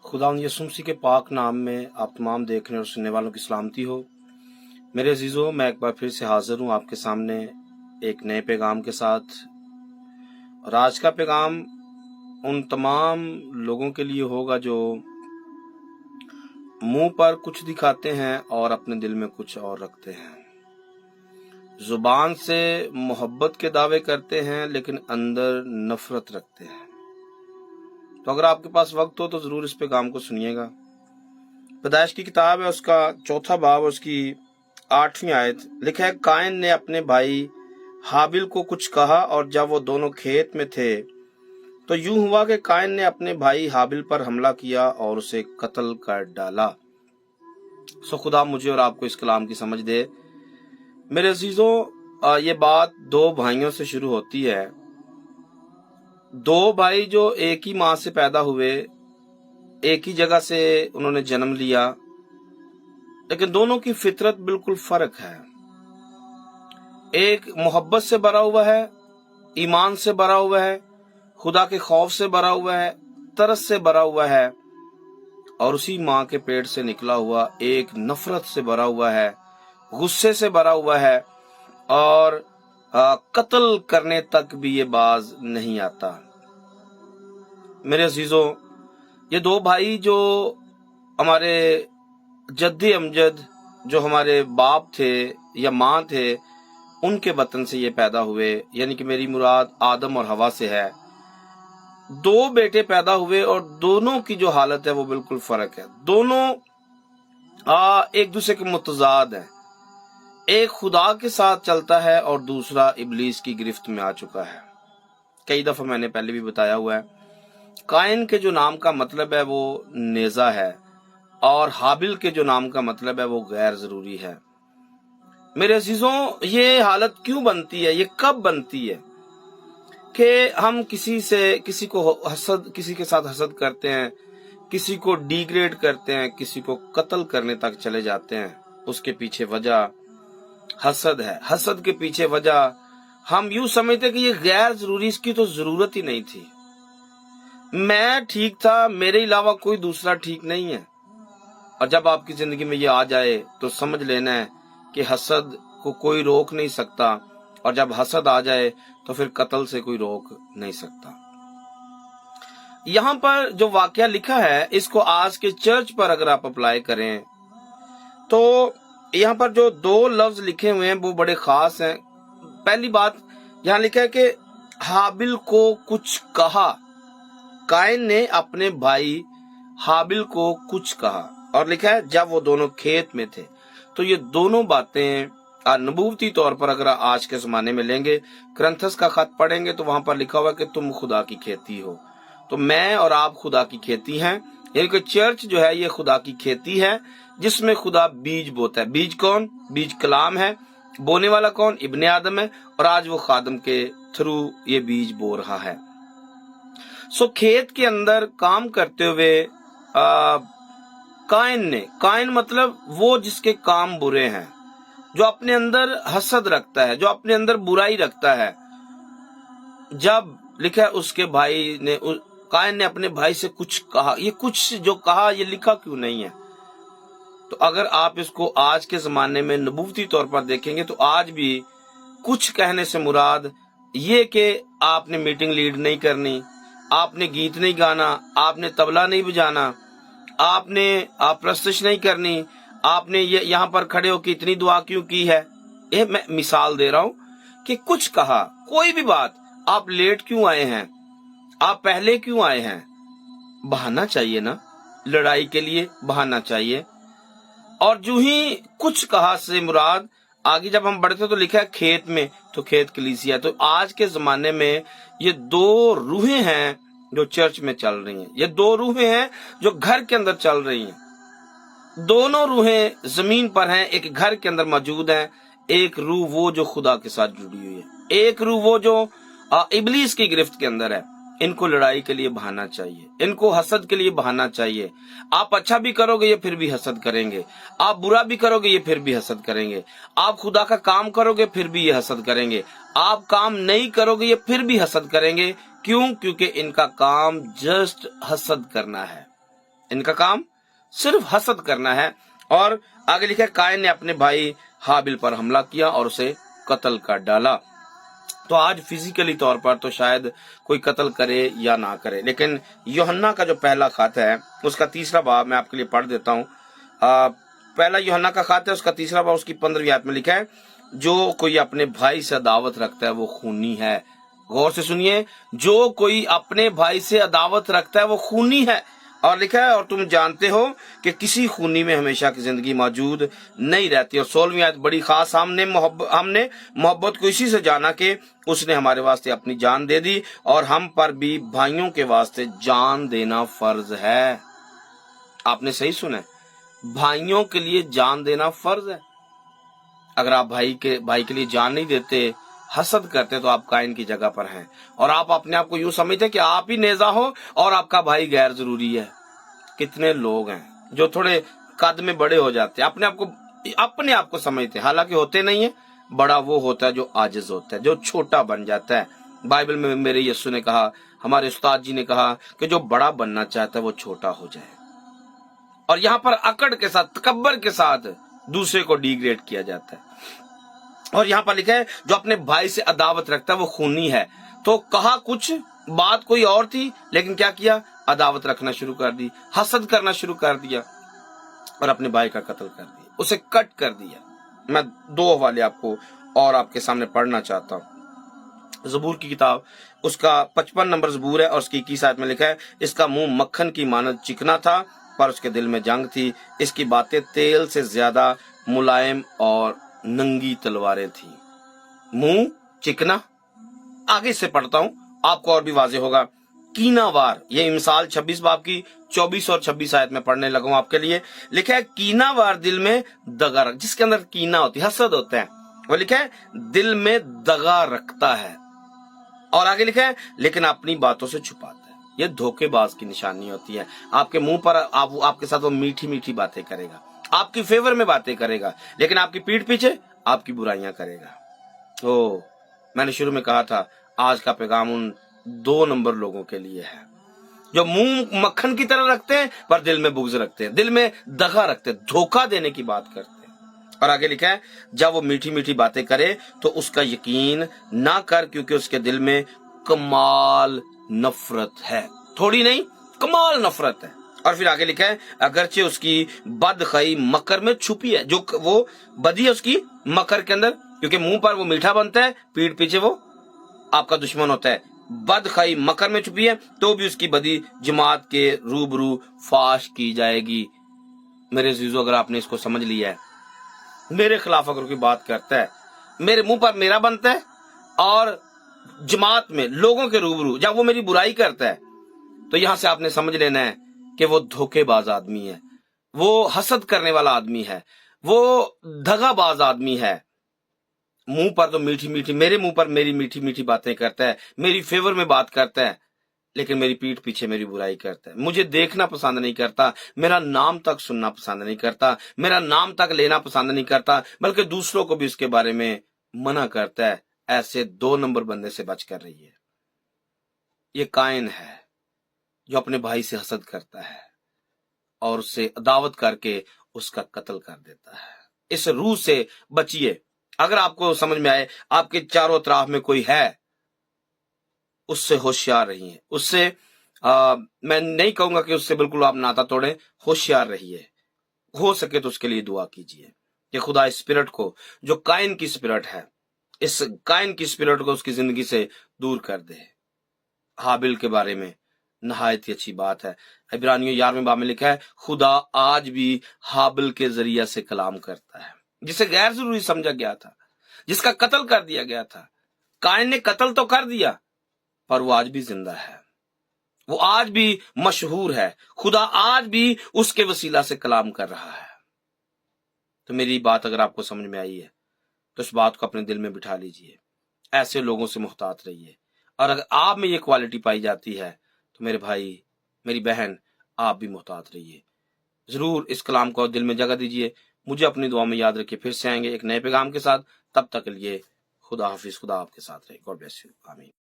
खुदावंद यीशु मसीह के पाक नाम में आप तमाम देखने और सुनने वालों की सलामती हो। मेरे अजीजों, मैं एक बार फिर से हाजिर हूँ आपके सामने एक नए पैगाम के साथ। और आज का पैगाम उन तमाम लोगों के लिए होगा जो मुंह पर कुछ दिखाते हैं और अपने दिल में कुछ और रखते हैं। जुबान से मोहब्बत के दावे करते हैं लेकिन अंदर नफरत रखते हैं। तो अगर आपके पास वक्त हो तो जरूर इस पैगाम को सुनिएगा। पैदाइश की किताब है, उसका 4 बाब, उसकी 8वीं आयत लिखा है, कायन ने अपने भाई हाबिल को कुछ कहा और जब वो दोनों खेत में थे तो यूं हुआ कि कायन ने अपने भाई हाबिल पर हमला किया और उसे कत्ल कर डाला। सो खुदा मुझे और आपको इस कलाम की समझ दे। मेरे अजीजों, ये बात 2 भाइयों से शुरू होती है। 2 भाई जो एक ही माँ से पैदा हुए, एक ही जगह से उन्होंने जन्म लिया, लेकिन दोनों की फितरत बिल्कुल फर्क है। एक मोहब्बत से भरा हुआ है, ईमान से भरा हुआ है, खुदा के खौफ से भरा हुआ है, तरस से भरा हुआ है, और उसी माँ के पेट से निकला हुआ एक नफरत से भरा हुआ है, गुस्से से भरा हुआ है, और कत्ल करने तक भी ये बाज नहीं आता। मेरे अजीजों, ये 2 भाई जो हमारे जद्दी अमजद, जो हमारे बाप थे या माँ थे, उनके वतन से ये पैदा हुए, यानी कि मेरी मुराद आदम और हवा से है। 2 बेटे पैदा हुए और दोनों की जो हालत है वो बिल्कुल फर्क है। दोनों एक दूसरे के मुतजाद हैं। एक खुदा के साथ चलता है और दूसरा इब्लीस की गिरफ्त में आ चुका है। कई दफा मैंने पहले भी बताया हुआ है, कायन के जो नाम का मतलब है वो नेजा है और हाबिल के जो नाम का मतलब है वो गैर जरूरी है। मेरे अजीजों, ये हालत क्यों बनती है, ये कब बनती है कि हम किसी के साथ हसद करते हैं, किसी को डिग्रेड करते हैं, किसी को कत्ल करने तक चले जाते हैं। उसके पीछे वजह हसद है। हसद के पीछे वजह हम यूं समझते हैं कि ये गैर जरूरी, इसकी तो जरूरत ही नहीं थी। मैं ठीक था, मेरे अलावा कोई दूसरा ठीक नहीं है। और जब आपकी जिंदगी में ये आ जाए तो समझ लेना है कि हसद को कोई रोक नहीं सकता, और जब हसद आ जाए तो फिर कत्ल से कोई रोक नहीं सकता। यहाँ पर जो वाकया लिखा है, इसको आज के चर्च पर अगर आप अप्लाई करें तो यहाँ पर जो 2 लफ्ज लिखे हुए हैं वो बड़े खास हैं। पहली बात यहाँ लिखा है कि हाबिल को कुछ कहा। कायन ने अपने भाई हाबिल को कुछ कहा, और लिखा है जब वो दोनों खेत में थे। तो ये दोनों बातें नबूवती तौर पर अगर आज के जमाने में लेंगे, क्रंथस का खत पढ़ेंगे तो वहां पर लिखा हुआ कि तुम खुदा की खेती हो। तो मैं और आप खुदा की खेती हैं, यानी कि चर्च जो है ये खुदा की खेती है जिसमें खुदा बीज बोता है। बीज कौन? बीज कलाम है। बोने वाला कौन? इब्ने आदम है, और आज वो खादम के थ्रू ये बीज बो रहा है। सो खेत के अंदर काम करते हुए कायन मतलब वो जिसके काम बुरे हैं, जो अपने अंदर हसद रखता है, जो अपने अंदर बुराई रखता है। जब लिखा है उसके भाई ने, कायन ने अपने भाई से कुछ कहा, ये कुछ जो कहा ये लिखा क्यों नहीं है? तो अगर आप इसको आज के जमाने में नबूवती तौर पर देखेंगे तो आज भी कुछ कहने से मुराद ये कि आपने मीटिंग लीड नहीं करनी, आपने गीत नहीं गाना, आपने तबला नहीं बजाना, आपने प्रस्तुति नहीं करनी, आपने ये यहाँ पर खड़े होकर इतनी दुआ क्यों की है। ये मैं मिसाल दे रहा हूँ कि कुछ कहा, कोई भी बात, आप लेट क्यों आए हैं, आप पहले क्यों आए हैं, बहाना चाहिए ना, लड़ाई के लिए बहाना चाहिए। और जो ही कुछ कहा से मुराद आगे जब हम बढ़ते तो लिखा है खेत में, तो खेत कलीसिया। तो आज के जमाने में ये 2 रूहें हैं जो चर्च में चल रही हैं। ये 2 रूहें हैं जो घर के अंदर चल रही हैं। दोनों रूहें जमीन पर हैं, एक घर के अंदर मौजूद हैं। एक रूह वो जो खुदा के साथ जुड़ी हुई है, एक रूह वो जो इब्लीस की गिरफ्त के अंदर है। इनको लड़ाई के लिए बहाना चाहिए, इनको हसद के लिए बहाना चाहिए। आप अच्छा भी करोगे ये फिर भी हसद करेंगे, आप बुरा भी करोगे ये फिर भी हसद करेंगे, आप खुदा का काम करोगे फिर भी ये हसद करेंगे, आप काम नहीं करोगे ये फिर भी हसद करेंगे। क्यों? क्योंकि इनका काम जस्ट हसद करना है। इनका काम सिर्फ हसद करना है। और आगे लिखा है कायन ने अपने भाई हाबिल पर हमला किया और उसे कत्ल कर डाला। तो आज फिजिकली तौर पर तो शायद कोई कत्ल करे या ना करे, लेकिन यूहन्ना का जो पहला खत है उसका 3रा बाब मैं आपके लिए पढ़ देता हूँ। पहला यूहन्ना का खत है, उसका 3रा बाब उसकी 15वीं आयत में लिखा है, जो कोई अपने भाई से अदावत रखता है वो खूनी है। गौर से सुनिए, जो कोई अपने भाई से अदावत रखता है वो खूनी है। और लिखा है और तुम जानते हो कि किसी खूनी में हमेशा की जिंदगी मौजूद नहीं रहती। और 16वीं आयत बड़ी खास, हमने मोहब्बत को इसी से जाना कि उसने हमारे वास्ते अपनी जान दे दी और हम पर भी भाइयों के वास्ते जान देना फर्ज है। आपने सही सुना, भाइयों के लिए जान देना फर्ज है। अगर आप भाई के लिए जान नहीं देते, हसद करते, तो आप कायन की जगह पर हैं और आप अपने आप को यूं समझते कि आप ही नेजा हो और आपका भाई गैर जरूरी है। कितने लोग हैं जो थोड़े कद में बड़े हो जाते हैं, अपने आप को समझते, हालांकि होते नहीं है। बड़ा वो होता है जो आजिज होता है, जो छोटा बन जाता है। बाइबल में मेरे यीशु ने कहा, हमारे उस्ताद जी ने कहा कि जो बड़ा बनना चाहता है वो छोटा हो जाए। और यहाँ पर अकड़ के साथ, तकब्बर के साथ दूसरे को डिग्रेड किया जाता है। और यहाँ पर लिखा है जो अपने भाई से अदावत रखता है वो खूनी है। तो कहा कुछ, बात कोई और थी, लेकिन क्या किया, अदावत रखना शुरू कर दी, हसद करना शुरू कर दिया और अपने भाई का कत्ल कर दिया, उसे कट कर दिया। मैं 2 हवाले आपको और आपके सामने पढ़ना चाहता हूँ। ज़बूर की किताब, उसका 55 नंबर ज़बूर है और उसकी 21 आयत में लिखा है, इसका मुंह मक्खन की मानद चिकना था पर उसके दिल में जंग थी, इसकी बातें तेल से ज्यादा मुलायम और नंगी तलवारें थी। मुंह चिकना, आगे से पढ़ता हूं आपको और भी वाज़ेह होगा। कीनावार, ये मिसाल 26 बाब की 24 और 26 आयत में पढ़ने लगा हूं आपके लिए। लिखा है कीनावार दिल में दगा रख, जिसके अंदर कीना होती है, हसद होता है, वो लिखा है दिल में दगा रखता है। और आगे लिखा है लेकिन अपनी बातों से छुपाता है। ये धोखेबाज की निशानी होती है। आपके मुंह पर आपके साथ वो मीठी मीठी बातें करेगा, आपकी फेवर में बातें करेगा, लेकिन आपकी पीठ पीछे आपकी बुराइयां करेगा। ओ, मैंने शुरू में कहा था आज का पैगाम उन 2 नंबर लोगों के लिए है जो मुंह मक्खन की तरह रखते हैं पर दिल में बुग़्ज़ रखते हैं, दिल में दगा रखते हैं, धोखा देने की बात करते हैं। और आगे लिखा है जब वो मीठी मीठी बातें करे तो उसका यकीन ना कर, क्योंकि उसके दिल में कमाल नफरत है। थोड़ी नहीं, कमाल नफरत है। और फिर आगे लिखा है अगरचे उसकी बदखई मकर में छुपी है, जो वो बदी है उसकी मकर के अंदर, क्योंकि मुंह पर वो मीठा बनता है, पीठ पीछे वो आपका दुश्मन होता है। बदखई मकर में छुपी है तो भी उसकी बदी जमात के रूबरू फाश की जाएगी। मेरे अजीजों, अगर आपने इसको समझ लिया है, मेरे खिलाफ अगर कोई बात करता है, मेरे मुंह पर मेरा बनता है और जमात में लोगों के रूबरू जब वो मेरी बुराई करता है, तो यहां से आपने समझ लेना है कि वो धोखेबाज आदमी है, वो हसद करने वाला आदमी है, वो दगाबाज आदमी है। मुंह पर तो मीठी मीठी, मेरे मुंह पर मेरी मीठी मीठी बातें करता है, मेरी फेवर में बात करता है, लेकिन मेरी पीठ पीछे मेरी बुराई करता है। मुझे देखना पसंद नहीं करता, मेरा नाम तक सुनना पसंद नहीं करता, मेरा नाम तक लेना पसंद नहीं करता, बल्कि दूसरों को भी उसके बारे में मना करता है। ऐसे 2 नंबर बंदे से बच कर रही है। ये कायन है जो अपने भाई से हसद करता है और उससे अदावत करके उसका कत्ल कर देता है। इस रूह से बचिए। अगर आपको समझ में आए, आपके चारों तरफ में कोई है, उससे होशियार रहिए। उससे मैं नहीं कहूंगा कि उससे बिल्कुल आप नाता तोड़ें, होशियार रहिए। हो सके तो उसके लिए दुआ कीजिए कि खुदा इस स्पिरिट को, जो कायन की स्पिरिट है, इस कायन की स्पिरिट को उसकी जिंदगी से दूर कर दे। हाबिल के बारे में नहायत ही अच्छी बात है। इब्रानियों 11वें बाब में लिखा है खुदा आज भी हाबिल के जरिया से कलाम करता है, जिसे गैर जरूरी समझा गया था, जिसका कत्ल कर दिया गया था। कायन ने कत्ल तो कर दिया, पर वो आज भी जिंदा है, वो आज भी मशहूर है। खुदा आज भी उसके वसीला से कलाम कर रहा है। तो मेरी बात अगर आपको समझ में आई है तो इस बात को अपने दिल में बिठा लीजिए। ऐसे लोगों से मुहतात रहिए। और अगर आप में ये क्वालिटी पाई जाती है तो मेरे भाई, मेरी बहन, आप भी मुहतात रहिए। जरूर इस कलाम को दिल में जगह दीजिए। मुझे अपनी दुआ में याद रखिए। फिर से आएंगे एक नए पैगाम के साथ। तब तक के लिए खुदा हाफिज, खुदा आपके साथ रहे। God bless you. आमीन।